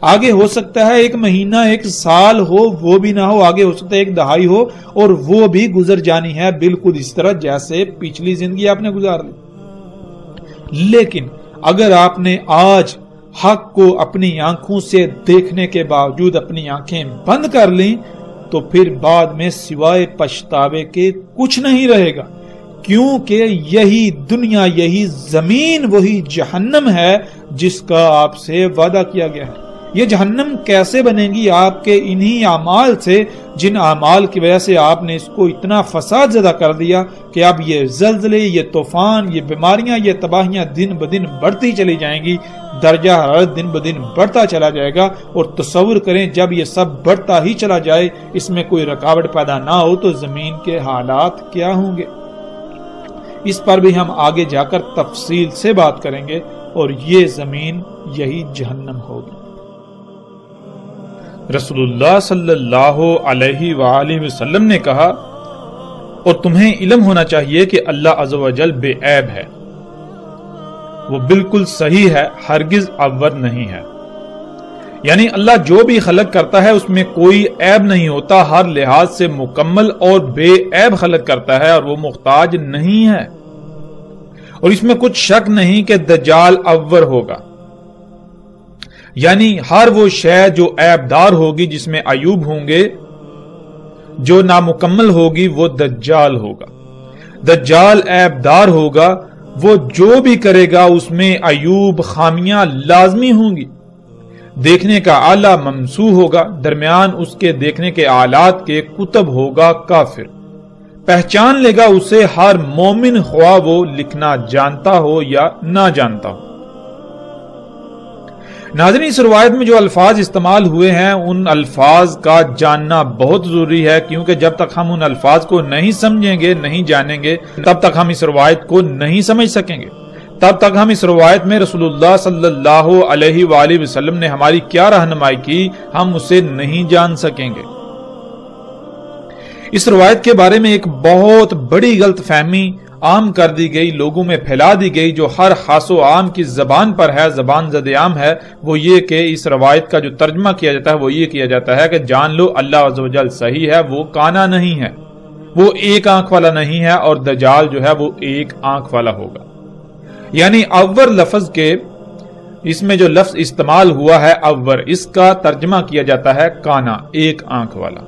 آگے ہو سکتا ہے ایک مہینہ، ایک سال ہو، وہ بھی نہ ہو، آگے ہو سکتا ہے ایک دہائی ہو، اور وہ بھی گزر جانی ہے، بالکل اس طرح جیسے پچھلی زندگی آپ نے گزار لی۔ لیکن اگر آپ نے آج حق کو اپنی آنکھوں سے دیکھنے کے باوجود اپنی آنکھیں بند کر لیں، تو پھر بعد میں سوائے پچھتاوے کے کچھ نہیں رہے گا، کیونکہ یہی دنیا، یہی زمین وہی جہنم ہے جس کا آپ سے وعدہ کیا گیا ہے۔ یہ جہنم کیسے بنے گی؟ آپ کے انہی اعمال سے، جن اعمال کی وجہ سے آپ نے اس کو اتنا فساد زدہ کر دیا کہ اب یہ زلزلے، یہ طوفان، یہ بیماریاں، یہ تباہیاں دن بدن بڑھتی چلی جائیں گی، درجہ حرارت دن بدن بڑھتا چلا جائے گا۔ اور تصور کریں جب یہ سب بڑھتا ہی چلا جائے، اس میں کوئی رکاوٹ پیدا نہ ہو، تو زمین کے حالات کیا ہوں گے؟ اس پر بھی ہم آگے جا کر تفصیل سے بات کریں گے، اور یہ زمین یہی جہنم ہوگی۔ رسول اللہ صلی اللہ علیہ وآلہ وسلم نے کہا، اور تمہیں علم ہونا چاہیے کہ اللہ عز و جل بے عیب ہے، وہ بالکل صحیح ہے، ہرگز اول نہیں ہے۔ یعنی اللہ جو بھی خلق کرتا ہے اس میں کوئی عیب نہیں ہوتا، ہر لحاظ سے مکمل اور بے عیب خلق کرتا ہے، اور وہ محتاج نہیں ہے۔ اور اس میں کچھ شک نہیں کہ دجال اول ہوگا، یعنی ہر وہ شے جو عیب دار ہوگی، جس میں عیوب ہوں گے، جو نامکمل ہوگی، وہ دجال ہوگا۔ دجال عیب دار ہوگا، وہ جو بھی کرے گا اس میں عیوب، خامیاں لازمی ہوں گی۔ دیکھنے کا آلہ ممسوح ہوگا، درمیان اس کے دیکھنے کے آلات کے کتب ہوگا کافر، پہچان لے گا اسے ہر مومن، خواہ وہ لکھنا جانتا ہو یا نہ جانتا ہو۔ ناظرین اس روایت میں جو الفاظ استعمال ہوئے ہیں، ان الفاظ کا جاننا بہت ضروری ہے، کیونکہ جب تک ہم ان الفاظ کو نہیں سمجھیں گے، نہیں جانیں گے، تب تک ہم اس روایت کو نہیں سمجھ سکیں گے، تب تک ہم اس روایت میں رسول اللہ صلی اللہ علیہ وآلہ وسلم نے ہماری کیا رہنمائی کی، ہم اسے نہیں جان سکیں گے۔ اس روایت کے بارے میں ایک بہت بڑی غلط فہمی عام کر دی گئی، لوگوں میں پھیلا دی گئی، جو ہر خاص و عام کی زبان پر ہے، زبان زد عام ہے، وہ یہ کہ اس روایت کا جو ترجمہ کیا جاتا ہے وہ یہ کیا جاتا ہے کہ جان لو اللہ عز و جل صحیح ہے، وہ کانا نہیں ہے، وہ ایک آنکھ والا نہیں ہے، اور دجال جو ہے وہ ایک آنکھ والا ہوگا۔ یعنی اول لفظ کے اس میں جو لفظ استعمال ہوا ہے اول، اس کا ترجمہ کیا جاتا ہے کانا، ایک آنکھ والا،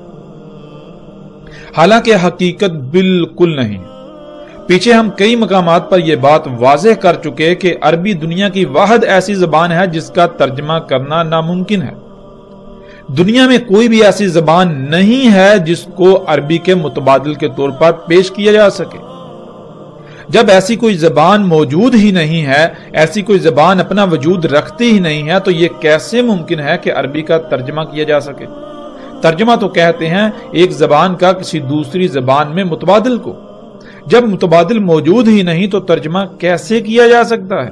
حالانکہ حقیقت بالکل نہیں۔ پیچھے ہم کئی مقامات پر یہ بات واضح کر چکے کہ عربی دنیا کی واحد ایسی زبان ہے جس کا ترجمہ کرنا ناممکن ہے۔ دنیا میں کوئی بھی ایسی زبان نہیں ہے جس کو عربی کے متبادل کے طور پر پیش کیا جا سکے۔ جب ایسی کوئی زبان موجود ہی نہیں ہے، ایسی کوئی زبان اپنا وجود رکھتی ہی نہیں ہے، تو یہ کیسے ممکن ہے کہ عربی کا ترجمہ کیا جا سکے؟ ترجمہ تو کہتے ہیں ایک زبان کا کسی دوسری زبان میں متبادل کو۔ جب متبادل موجود ہی نہیں تو ترجمہ کیسے کیا جا سکتا ہے؟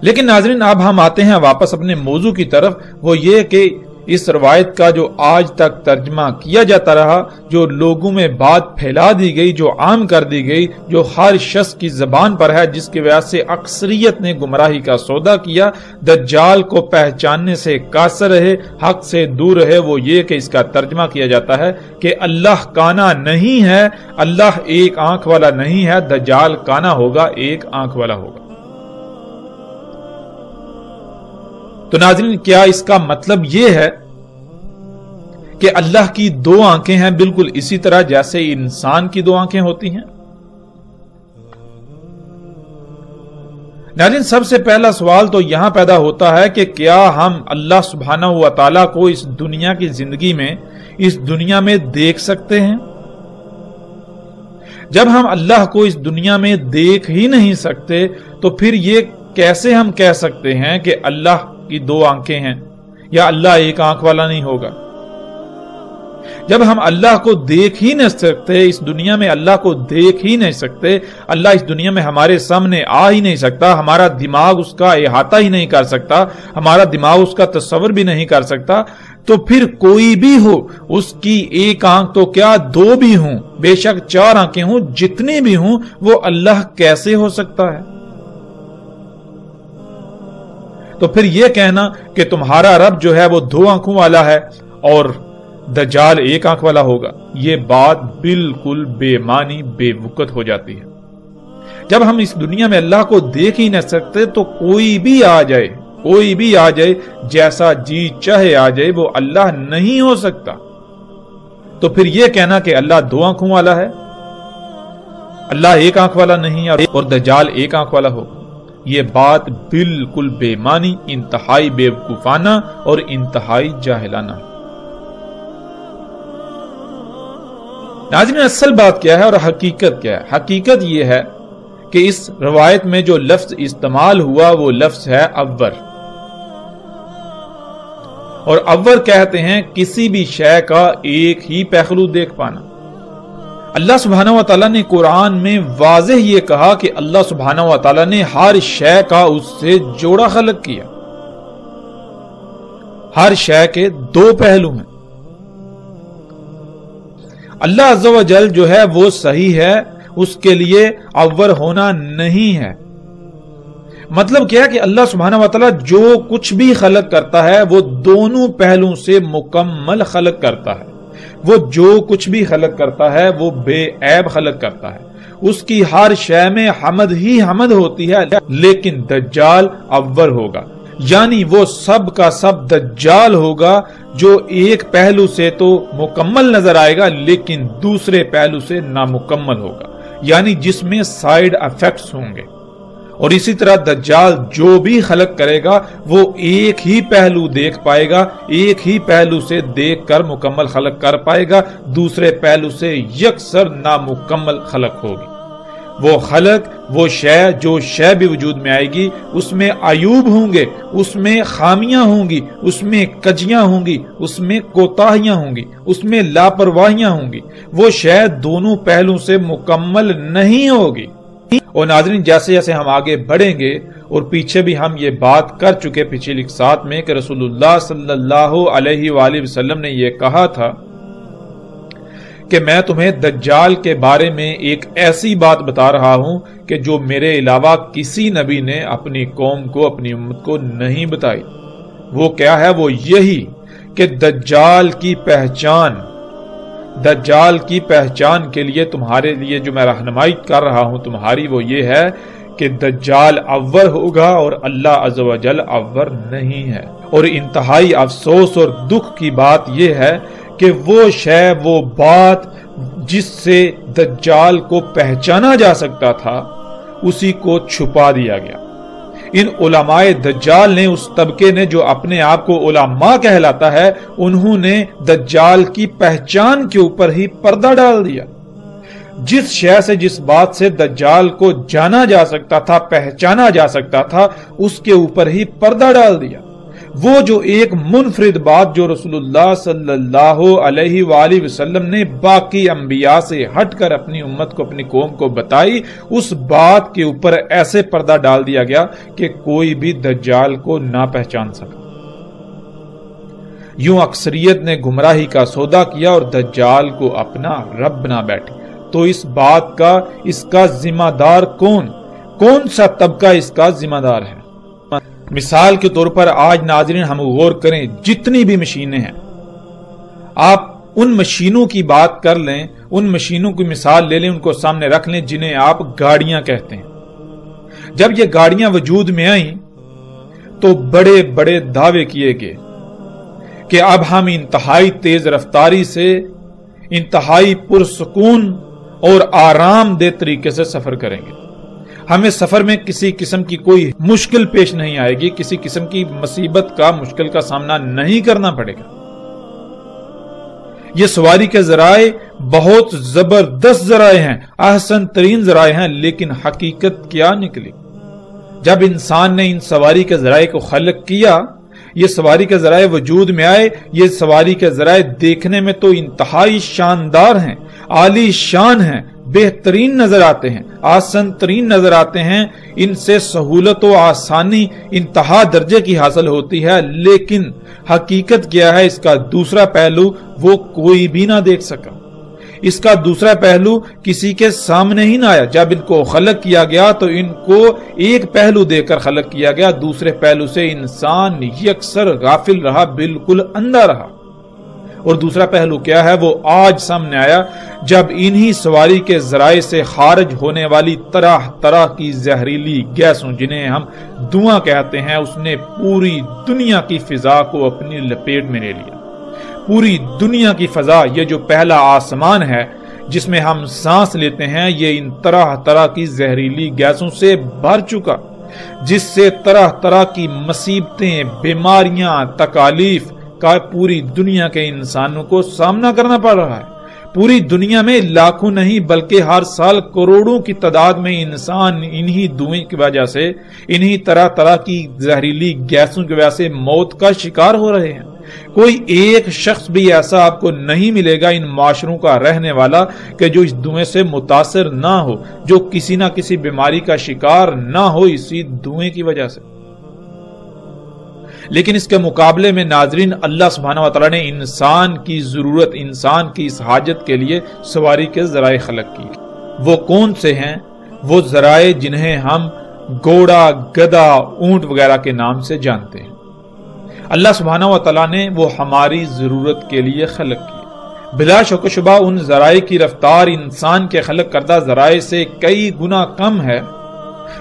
لیکن ناظرین اب ہم آتے ہیں واپس اپنے موضوع کی طرف، وہ یہ کہ اس روایت کا جو آج تک ترجمہ کیا جاتا رہا، جو لوگوں میں بات پھیلا دی گئی، جو عام کر دی گئی، جو ہر شخص کی زبان پر ہے، جس کی وجہ سے اکثریت نے گمراہی کا سودا کیا، دجال کو پہچاننے سے قاصر رہے، حق سے دور رہے، وہ یہ کہ اس کا ترجمہ کیا جاتا ہے کہ اللہ کانا نہیں ہے، اللہ ایک آنکھ والا نہیں ہے، دجال کانا ہوگا، ایک آنکھ والا ہوگا۔ تو ناظرین، کیا اس کا مطلب یہ ہے کہ اللہ کی دو آنکھیں ہیں، بالکل اسی طرح جیسے انسان کی دو آنکھیں ہوتی ہیں؟ ناظرین، سب سے پہلا سوال تو یہاں پیدا ہوتا ہے کہ کیا ہم اللہ سبحانہ و تعالیٰ کو اس دنیا کی زندگی میں، اس دنیا میں دیکھ سکتے ہیں؟ جب ہم اللہ کو اس دنیا میں دیکھ ہی نہیں سکتے تو پھر یہ کیسے ہم کہہ سکتے ہیں کہ اللہ کی دو آنکھیں ہیں یا اللہ ایک آنکھ والا نہیں ہوگا؟ جب ہم اللہ کو دیکھ ہی نہیں سکتے، اس دنیا میں اللہ کو دیکھ ہی نہیں سکتے، اللہ اس دنیا میں ہمارے سامنے آ ہی نہیں سکتا، ہمارا دماغ اس کا احاطہ ہی نہیں کر سکتا، ہمارا دماغ اس کا تصور بھی نہیں کر سکتا، تو پھر کوئی بھی ہو، اس کی ایک آنکھ تو کیا دو بھی ہوں، بے شک چار آنکھیں ہوں، جتنی بھی ہوں، وہ اللہ کیسے ہو سکتا ہے؟ تو پھر یہ کہنا کہ تمہارا رب جو ہے وہ دو آنکھوں والا ہے اور دجال ایک آنکھ والا ہوگا، یہ بات بالکل بے معنی، بے وقت ہو جاتی ہے۔ جب ہم اس دنیا میں اللہ کو دیکھ ہی نہ سکتے تو کوئی بھی آ جائے، کوئی بھی آ جائے، جیسا جی چاہے آ جائے، وہ اللہ نہیں ہو سکتا۔ تو پھر یہ کہنا کہ اللہ دو آنکھوں والا ہے، اللہ ایک آنکھ والا نہیں اور دجال ایک آنکھ والا ہوگا، یہ بات بالکل بے معنی، انتہائی بے وقوفانہ اور انتہائی جاہلانہ۔ ناظرین، اصل بات کیا ہے اور حقیقت کیا ہے؟ حقیقت یہ ہے کہ اس روایت میں جو لفظ استعمال ہوا وہ لفظ ہے عور، اور عور کہتے ہیں کسی بھی شے کا ایک ہی پہلو دیکھ پانا۔ اللہ سبحانہ و تعالیٰ نے قرآن میں واضح یہ کہا کہ اللہ سبحانہ و تعالیٰ نے ہر شے کا اس سے جوڑا خلق کیا، ہر شے کے دو پہلو ہیں۔ اللہ عز و جل جو ہے وہ صحیح ہے، اس کے لیے عور ہونا نہیں ہے۔ مطلب کیا ہے کہ اللہ سبحانہ و تعالیٰ جو کچھ بھی خلق کرتا ہے وہ دونوں پہلوں سے مکمل خلق کرتا ہے، وہ جو کچھ بھی خلق کرتا ہے وہ بے عیب خلق کرتا ہے، اس کی ہر شے میں حمد ہی حمد ہوتی ہے، لیکن دجال عور ہوگا، یعنی وہ سب کا سب دجال ہوگا جو ایک پہلو سے تو مکمل نظر آئے گا لیکن دوسرے پہلو سے نامکمل ہوگا، یعنی جس میں سائیڈ ایفیکٹس ہوں گے۔ اور اسی طرح دجال جو بھی خلق کرے گا وہ ایک ہی پہلو دیکھ پائے گا، ایک ہی پہلو سے دیکھ کر مکمل خلق کر پائے گا، دوسرے پہلو سے یکسر نامکمل خلق ہوگی۔ وہ خلق، وہ شے، جو شے بھی وجود میں آئے گی اس میں عیوب ہوں گے، اس میں خامیاں ہوں گی، اس میں کجیاں ہوں گی، اس میں کوتاہیاں ہوں گی، اس میں لاپرواہیاں ہوں گی، وہ شے دونوں پہلوں سے مکمل نہیں ہوگی۔ اور ناظرین، جیسے جیسے ہم آگے بڑھیں گے، اور پیچھے بھی ہم یہ بات کر چکے پچھلی اقساط میں کہ رسول اللہ صلی اللہ علیہ وآلہ وسلم نے یہ کہا تھا کہ میں تمہیں دجال کے بارے میں ایک ایسی بات بتا رہا ہوں کہ جو میرے علاوہ کسی نبی نے اپنی قوم کو، اپنی امت کو نہیں بتائی۔ وہ کیا ہے؟ وہ یہی کہ دجال کی پہچان کے لیے تمہارے لیے جو میں رہنمائی کر رہا ہوں تمہاری، وہ یہ ہے کہ دجال عور ہوگا اور اللہ عز و جل عور نہیں ہے۔ اور انتہائی افسوس اور دکھ کی بات یہ ہے کہ وہ شے، وہ بات جس سے دجال کو پہچانا جا سکتا تھا، اسی کو چھپا دیا گیا۔ ان علماء دجال نے، اس طبقے نے جو اپنے آپ کو علماء کہلاتا ہے، انہوں نے دجال کی پہچان کے اوپر ہی پردہ ڈال دیا۔ جس شے سے، جس بات سے دجال کو جانا جا سکتا تھا، پہچانا جا سکتا تھا، اس کے اوپر ہی پردہ ڈال دیا۔ وہ جو ایک منفرد بات جو رسول اللہ صلی اللہ علیہ وآلہ وسلم نے باقی انبیاء سے ہٹ کر اپنی امت کو، اپنی قوم کو بتائی، اس بات کے اوپر ایسے پردہ ڈال دیا گیا کہ کوئی بھی دجال کو نہ پہچان سکا۔ یوں اکثریت نے گمراہی کا سودا کیا اور دجال کو اپنا رب بنا بیٹھے۔ تو اس بات کا اس کا ذمہ دار کون سا طبقہ اس کا ذمہ دار ہے؟ مثال کے طور پر آج ناظرین ہم غور کریں، جتنی بھی مشینیں ہیں، آپ ان مشینوں کی بات کر لیں، ان مشینوں کی مثال لے لیں، ان کو سامنے رکھ لیں جنہیں آپ گاڑیاں کہتے ہیں۔ جب یہ گاڑیاں وجود میں آئیں تو بڑے بڑے دعوے کیے گئے کہ اب ہم انتہائی تیز رفتاری سے انتہائی پرسکون اور آرام دہ طریقے سے سفر کریں گے، ہمیں سفر میں کسی قسم کی کوئی مشکل پیش نہیں آئے گی، کسی قسم کی مصیبت کا مشکل کا سامنا نہیں کرنا پڑے گا۔ یہ سواری کے ذرائع بہت زبردست ذرائع ہیں، احسن ترین ذرائع ہیں، لیکن حقیقت کیا نکلی؟ جب انسان نے ان سواری کے ذرائع کو خلق کیا، یہ سواری کے ذرائع وجود میں آئے، یہ سواری کے ذرائع دیکھنے میں تو انتہائی شاندار ہیں، عالی شان ہیں، بہترین نظر آتے ہیں، آسان ترین نظر آتے ہیں، ان سے سہولت و آسانی انتہا درجے کی حاصل ہوتی ہے، لیکن حقیقت کیا ہے؟ اس کا دوسرا پہلو وہ کوئی بھی نہ دیکھ سکا، اس کا دوسرا پہلو کسی کے سامنے ہی نہ آیا۔ جب ان کو خلق کیا گیا تو ان کو ایک پہلو دے کر خلق کیا گیا، دوسرے پہلو سے انسان یکسر غافل رہا، بالکل اندھا رہا۔ اور دوسرا پہلو کیا ہے؟ وہ آج سامنے آیا جب انہی سواری کے ذرائع سے خارج ہونے والی طرح طرح کی زہریلی گیسوں، جنہیں ہم دھواں کہتے ہیں، اس نے پوری دنیا کی فضا کو اپنی لپیٹ میں لے لیا۔ پوری دنیا کی فضا، یہ جو پہلا آسمان ہے جس میں ہم سانس لیتے ہیں، یہ ان طرح طرح کی زہریلی گیسوں سے بھر چکا، جس سے طرح طرح کی مصیبتیں، بیماریاں، تکالیف کا پوری دنیا کے انسانوں کو سامنا کرنا پڑ رہا ہے۔ پوری دنیا میں لاکھوں نہیں بلکہ ہر سال کروڑوں کی تعداد میں انسان انہی دھوئیں کی وجہ سے، انہی طرح طرح کی زہریلی گیسوں کی وجہ سے موت کا شکار ہو رہے ہیں۔ کوئی ایک شخص بھی ایسا آپ کو نہیں ملے گا ان معاشروں کا رہنے والا کہ جو اس دھوئیں سے متاثر نہ ہو، جو کسی نہ کسی بیماری کا شکار نہ ہو اسی دھوئیں کی وجہ سے۔ لیکن اس کے مقابلے میں ناظرین، اللہ سبحانہ وتعالی نے انسان کی ضرورت، انسان کی اس حاجت کے لیے سواری کے ذرائع خلق کی۔ وہ کون سے ہیں؟ وہ ذرائع جنہیں ہم گھوڑا، گدھا، اونٹ وغیرہ کے نام سے جانتے ہیں۔ اللہ سبحانہ وتعالی نے وہ ہماری ضرورت کے لیے خلق کی۔ بلا شک و شبہ ان ذرائع کی رفتار انسان کے خلق کردہ ذرائع سے کئی گنا کم ہے،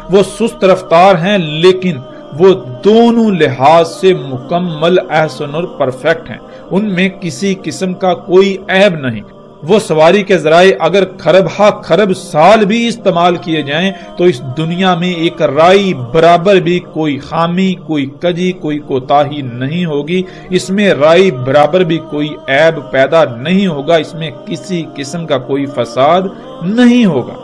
وہ سست رفتار ہیں، لیکن وہ دونوں لحاظ سے مکمل، احسن اور پرفیکٹ ہیں، ان میں کسی قسم کا کوئی عیب نہیں۔ وہ سواری کے ذرائع اگر خرب خرب سال بھی استعمال کیے جائیں تو اس دنیا میں ایک رائی برابر بھی کوئی خامی، کوئی کجی، کوئی کوتاہی نہیں ہوگی، اس میں رائی برابر بھی کوئی عیب پیدا نہیں ہوگا، اس میں کسی قسم کا کوئی فساد نہیں ہوگا۔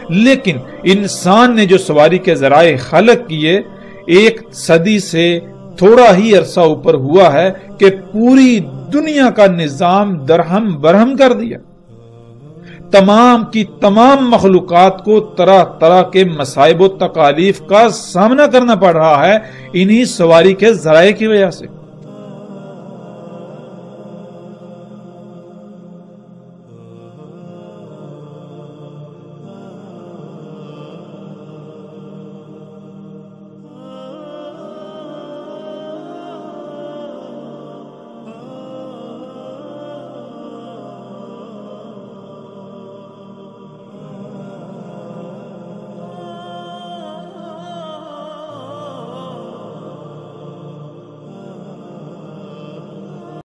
لیکن انسان نے جو سواری کے ذرائع خلق کیے، ایک صدی سے تھوڑا ہی عرصہ اوپر ہوا ہے کہ پوری دنیا کا نظام درہم برہم کر دیا۔ تمام کی تمام مخلوقات کو طرح طرح کے مصائب و تکالیف کا سامنا کرنا پڑ رہا ہے انہی سواری کے ذرائع کی وجہ سے۔